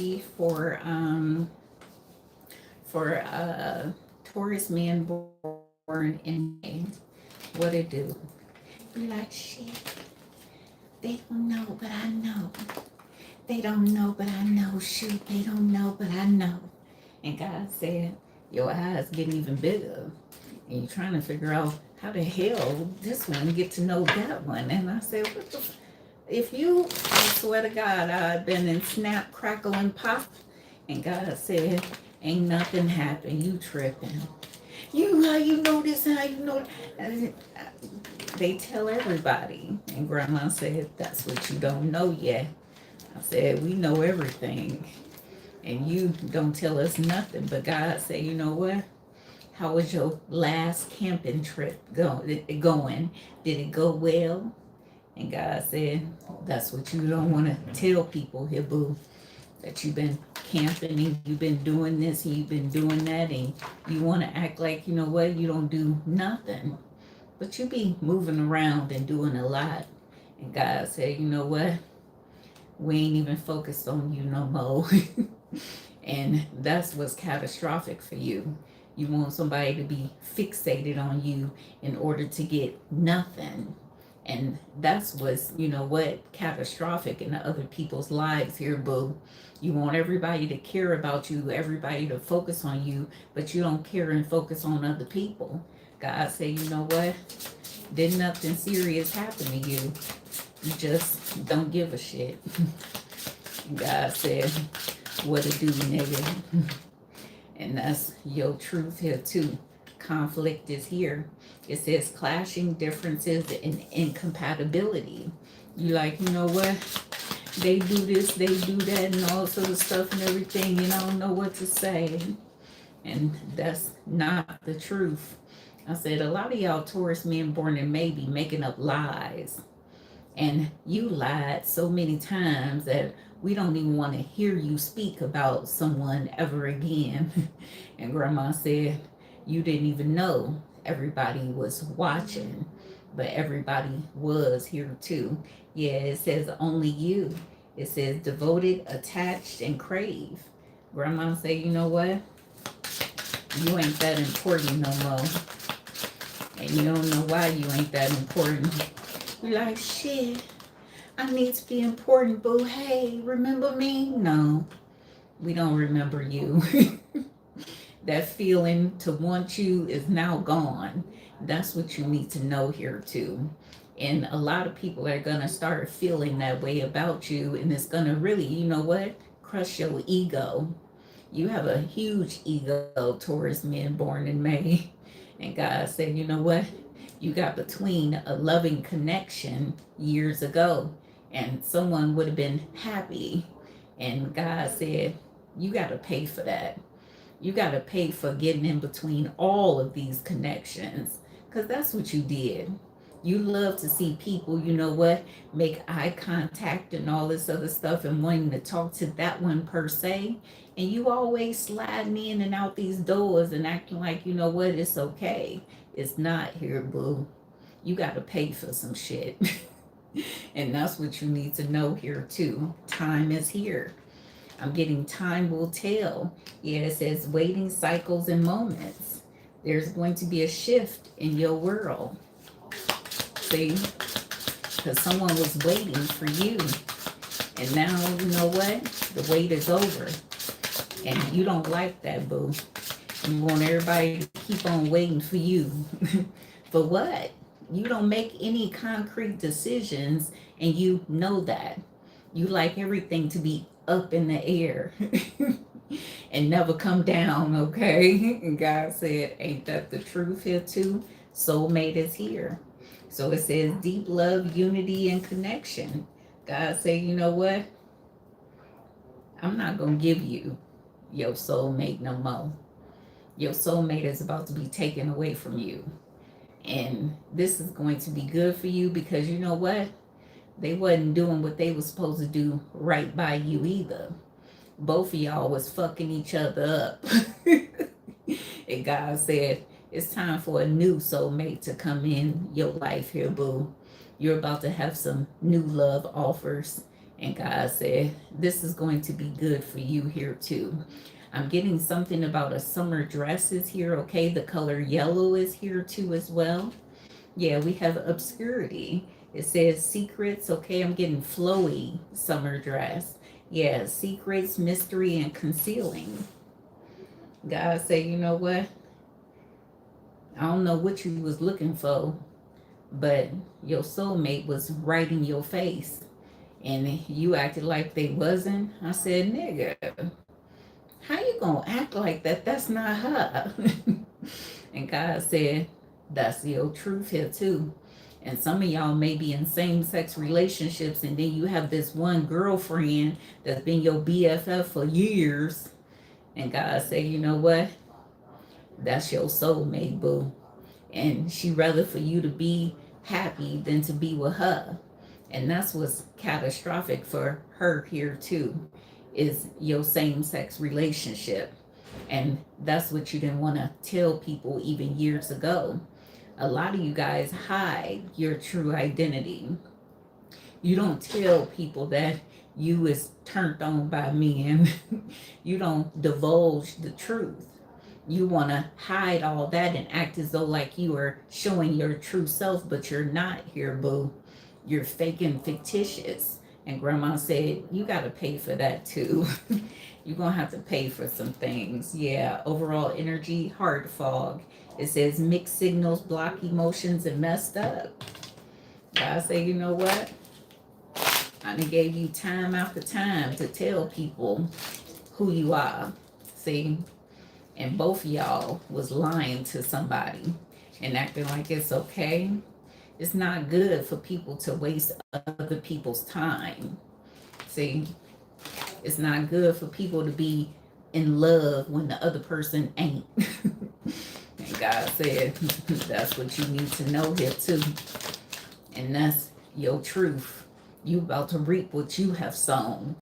energy for Taurus man born in May. What it do? Be like, shit, they don't know, but I know. They don't know, but I know. Shoot, they don't know, but I know. And God said, your eyes getting even bigger. And you're trying to figure out how the hell this one get to know that one. And I said, what the if you, I swear to God, I've been in snap, crackle, and pop. And God said, ain't nothing happened. You tripping. You, how you know this, how you know that? They tell everybody. And Grandma said, that's what you don't know yet. I said, we know everything. And you don't tell us nothing. But God said, you know what? How was your last camping trip going? Did it go well? And God said, that's what you don't want to tell people here, boo. That you've been camping and you've been doing this and you've been doing that, and you want to act like, you know what, you don't do nothing. But you be moving around and doing a lot. And God said, you know what? We ain't even focused on you no more. And that's what's catastrophic for you. You want somebody to be fixated on you in order to get nothing. And that's what's, you know what, catastrophic in other people's lives here, boo. You want everybody to care about you, everybody to focus on you, but you don't care and focus on other people. God say, you know what? Did nothing serious happen to you. You just don't give a shit. God said, what it do, nigga? And that's your truth here too. Conflict is here. It says clashing differences and incompatibility. You like, you know what? They do this, they do that, and all sort of stuff and everything. You don't know what to say. And that's not the truth. I said, a lot of y'all Taurus men born in May be making up lies. And you lied so many times that we don't even want to hear you speak about someone ever again. And Grandma said, you didn't even know everybody was watching, but everybody was here too. Yeah, it says only you. It says devoted, attached, and crave. Grandma said, you know what? You ain't that important no more. And you don't know why you ain't that important. You're like, shit, I need to be important, boo. Hey, remember me? No, we don't remember you. That feeling to want you is now gone. That's what you need to know here too. And a lot of people are going to start feeling that way about you, and it's going to really, you know what, crush your ego. You have a huge ego, Taurus men born in May. And God said, you know what? You got between a loving connection years ago, and someone would have been happy. And God said, you got to pay for that. You got to pay for getting in between all of these connections, because that's what you did. You love to see people, you know what, make eye contact and all this other stuff and wanting to talk to that one per se. And you always sliding in and out these doors and acting like, you know what, it's okay. It's not here, boo. You got to pay for some shit. And that's what you need to know here too. Time is here. I'm getting time will tell. Yeah, it says waiting cycles and moments. There's going to be a shift in your world. See? Because someone was waiting for you. And now, you know what? The wait is over. And you don't like that, boo. You want everybody to keep on waiting for you. For what? You don't make any concrete decisions, and you know that. You like everything to be up in the air and never come down, okay? And God said, ain't that the truth here too? Soulmate is here. So it says deep love, unity, and connection. God said, you know what? I'm not going to give you your soulmate no more. Your soulmate is about to be taken away from you. And this is going to be good for you, because you know what? They wasn't doing what they was supposed to do right by you either. Both of y'all was fucking each other up. And God said, it's time for a new soulmate to come in your life here, boo. You're about to have some new love offers. And God said, this is going to be good for you here too. I'm getting something about a summer dress is here, okay? The color yellow is here too as well. Yeah, we have obscurity. It says secrets, okay? I'm getting flowy summer dress. Yeah, secrets, mystery, and concealing. God say, you know what? I don't know what you was looking for, but your soulmate was right in your face. And you acted like they wasn't. I said, nigga, how you gonna act like that? That's not her. And God said, that's your truth here too. And some of y'all may be in same-sex relationships, and then you have this one girlfriend that's been your BFF for years. And God said, you know what? That's your soulmate, boo. And she rather for you to be happy than to be with her. And that's what's catastrophic for her here too, is your same-sex relationship. And that's what you didn't want to tell people even years ago. A lot of you guys hide your true identity. You don't tell people that you is turned on by men. You don't divulge the truth. You want to hide all that and act as though like you are showing your true self, but you're not here, boo. You're faking fictitious. And grandma said, you got to pay for that too. You're going to have to pay for some things. Yeah, overall energy, heart fog. It says mixed signals, block emotions, and messed up. God say, you know what? I done gave you time after time to tell people who you are. See? And both of y'all was lying to somebody and acting like it's okay. It's not good for people to waste other people's time. See? It's not good for people to be in love when the other person ain't. And God said, that's what you need to know here too. And that's your truth. You about to reap what you have sown.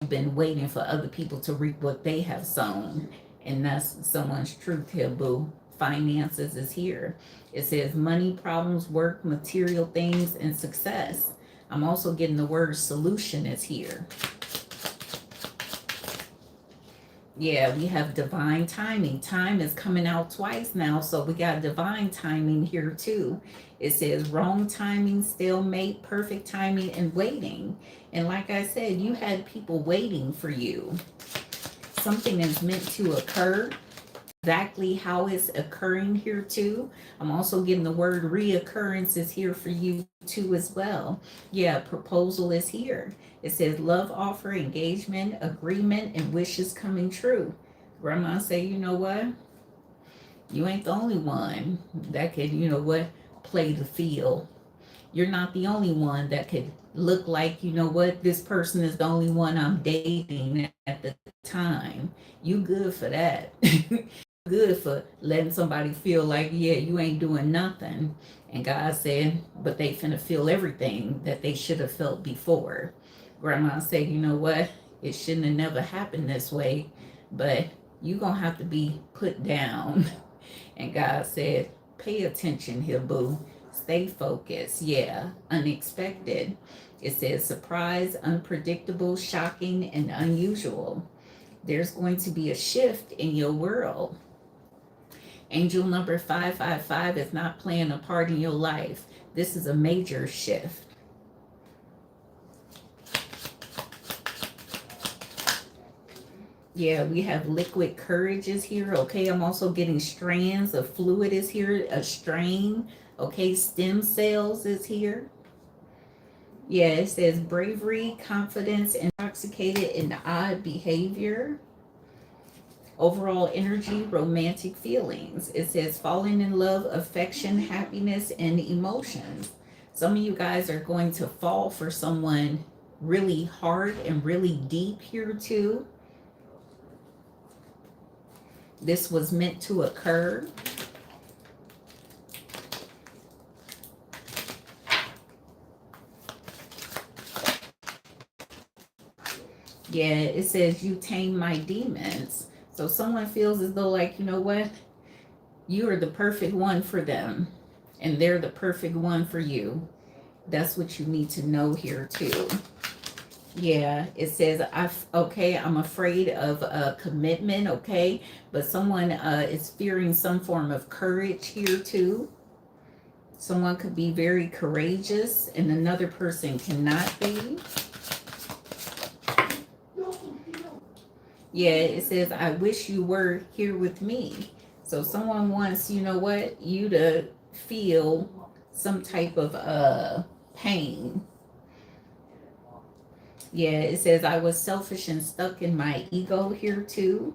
You've been waiting for other people to reap what they have sown. And that's someone's truth here, boo. Finances is here. It says money, problems, work, material things, and success. I'm also getting the word solution is here. Yeah, we have divine timing. Time is coming out twice now, so we got divine timing here too. It says wrong timing, stalemate, perfect timing, and waiting. And like I said, you had people waiting for you. Something is meant to occur. Exactly how it's occurring here too. I'm also getting the word reoccurrence is here for you too as well. Yeah, proposal is here. It says love offer, engagement, agreement, and wishes coming true. Grandma say, you know what? You ain't the only one that could, you know what, play the field. You're not the only one that could look like, you know what, this person is the only one I'm dating at the time. You good for that. Good for letting somebody feel like, yeah, you ain't doing nothing. And God said, but they finna feel everything that they should have felt before. Grandma said, you know what? It shouldn't have never happened this way, but you gonna have to be put down. And God said, pay attention here, boo. Stay focused. Yeah, unexpected. It says surprise, unpredictable, shocking, and unusual. There's going to be a shift in your world. Angel number 555 is not playing a part in your life. This is a major shift. Yeah, we have liquid courage is here. Okay, I'm also getting strands of fluid is here, a strain. Okay, stem cells is here. Yeah, it says bravery, confidence, intoxicated, and odd behavior. Overall energy, romantic feelings. It says falling in love, affection, happiness, and emotions. Some of you guys are going to fall for someone really hard and really deep here too. This was meant to occur. Yeah, it says you tame my demons. So someone feels as though like, you know what? You are the perfect one for them. And they're the perfect one for you. That's what you need to know here too. Yeah, it says okay, I'm afraid of commitment, okay? But someone is fearing some form of courage here too. Someone could be very courageous and another person cannot be. Yeah, it says I wish you were here with me. So someone wants, you know what, you to feel some type of pain. Yeah, it says I was selfish and stuck in my ego here too.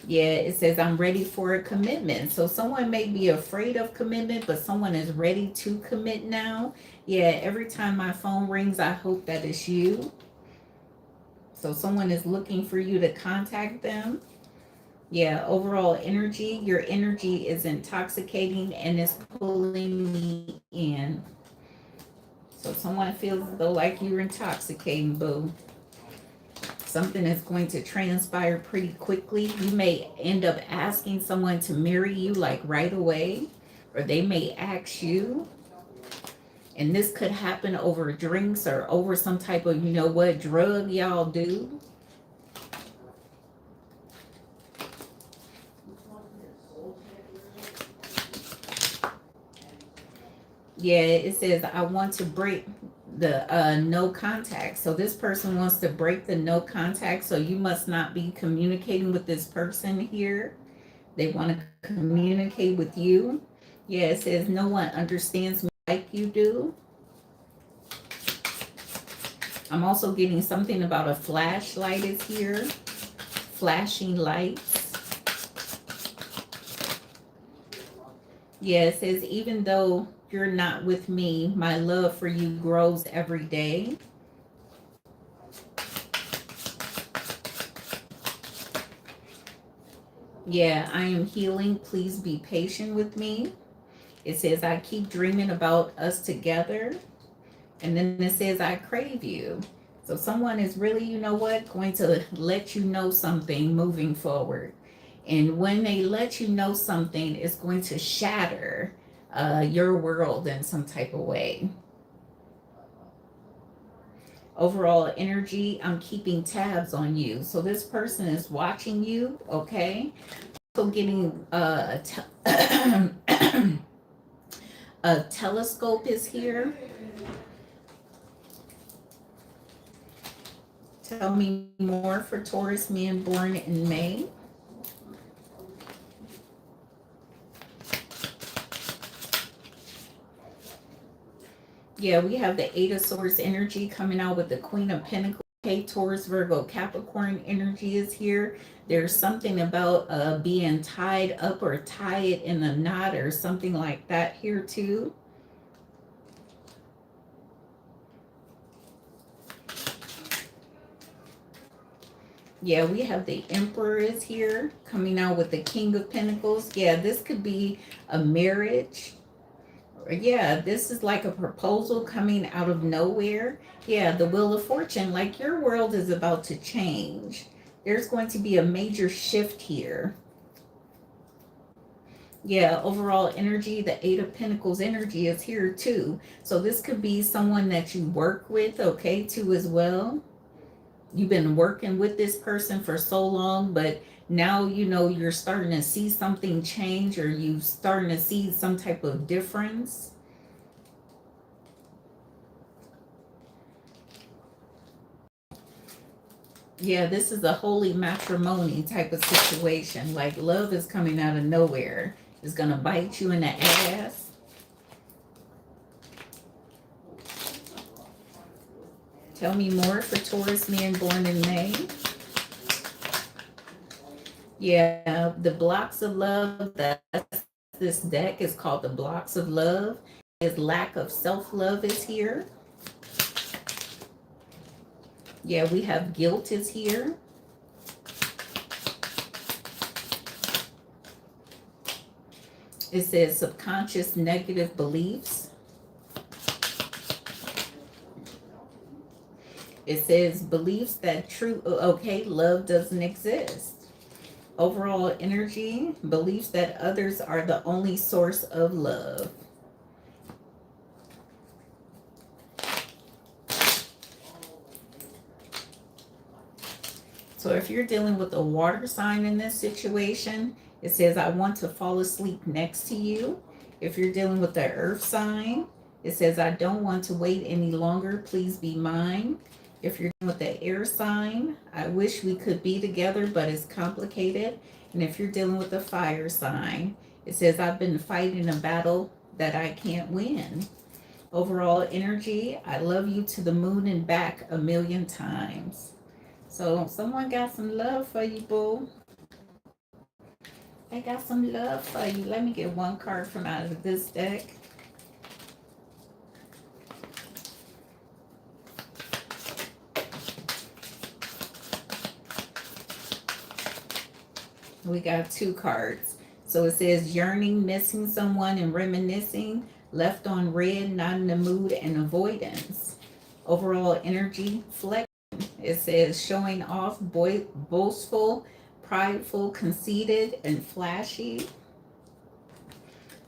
Yeah, it says I'm ready for a commitment. So someone may be afraid of commitment, but someone is ready to commit now. Yeah, every time my phone rings, I hope that it's you. So someone is looking for you to contact them. Yeah, overall energy, your energy is intoxicating and it's pulling me in. So someone feels as though like you're intoxicating, boo. Something is going to transpire pretty quickly. You may end up asking someone to marry you like right away, or they may ask you. And this could happen over drinks or over some type of, you know what, drug y'all do. Yeah, it says I want to break the no contact. So this person wants to break the no contact. So you must not be communicating with this person here. They want to communicate with you. Yeah, it says no one understands me like you do. I'm also getting something about a flashlight is here. Flashing lights. Yeah, it says even though you're not with me, my love for you grows every day. Yeah, I am healing. Please be patient with me. It says I keep dreaming about us together. And then it says I crave you. So someone is really, you know what, going to let you know something moving forward. And when they let you know something, it's going to shatter your world in some type of way. Overall energy, I'm keeping tabs on you. So this person is watching you, okay? So getting a telescope is here. Tell me more for Taurus men born in May. Yeah, we have the Eight of Swords energy coming out with the Queen of Pentacles. Okay, Taurus, Virgo, Capricorn energy is here. There's something about being tied up or tied in a knot or something like that here too. Yeah, we have the Emperor is here coming out with the King of Pentacles. Yeah, this could be a marriage. Yeah, this is like a proposal coming out of nowhere. Yeah, the Wheel of Fortune, like your world is about to change. There's going to be a major shift here. Yeah, overall energy, the Eight of Pentacles energy is here too. So this could be someone that you work with, okay, too, as well. You've been working with this person for so long, but now you know you're starting to see something change or you starting to see some type of difference. Yeah, this is a holy matrimony type of situation. Like love is coming out of nowhere. It's gonna bite you in the ass. Tell me more for Taurus men born in May. Yeah, the blocks of love. That's this deck is called the blocks of love. His lack of self-love is here. Yeah, we have guilt is here. It says subconscious negative beliefs. It says beliefs that true, okay, love doesn't exist. Overall energy, beliefs that others are the only source of love. So if you're dealing with a water sign in this situation, it says, I want to fall asleep next to you. If you're dealing with the earth sign, it says, I don't want to wait any longer. Please be mine. If you're dealing with the air sign, I wish we could be together, but it's complicated. And if you're dealing with the fire sign, it says, I've been fighting a battle that I can't win. Overall energy, I love you to the moon and back 1,000,000 times. So someone got some love for you, boo. They got some love for you. Let me get one card from out of this deck. We got 2 cards. So it says yearning, missing someone, and reminiscing. Left on red, not in the mood, and avoidance. Overall energy, flex. It says showing off, boastful, prideful, conceited, and flashy.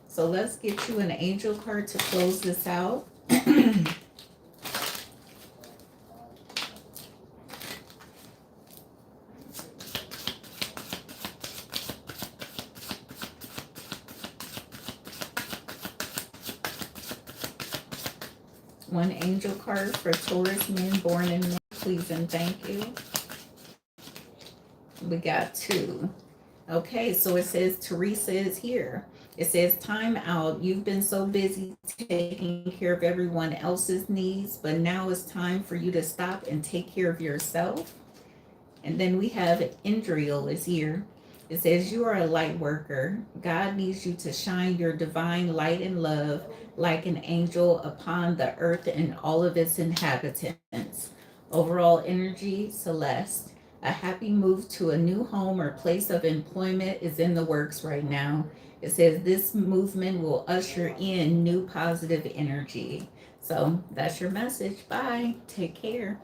So let's get you an angel card to close this out. One angel card for Taurus men born in May, please and thank you. We got 2. Okay, so it says Teresa is here. It says time out. You've been so busy taking care of everyone else's needs, but now it's time for you to stop and take care of yourself. And then we have Indriel is here. It says you are a light worker. God needs you to shine your divine light and love like an angel upon the earth and all of its inhabitants. Overall energy, Celeste. A happy move to a new home or place of employment is in the works right now. It says this movement will usher in new positive energy. So that's your message. Bye. Take care.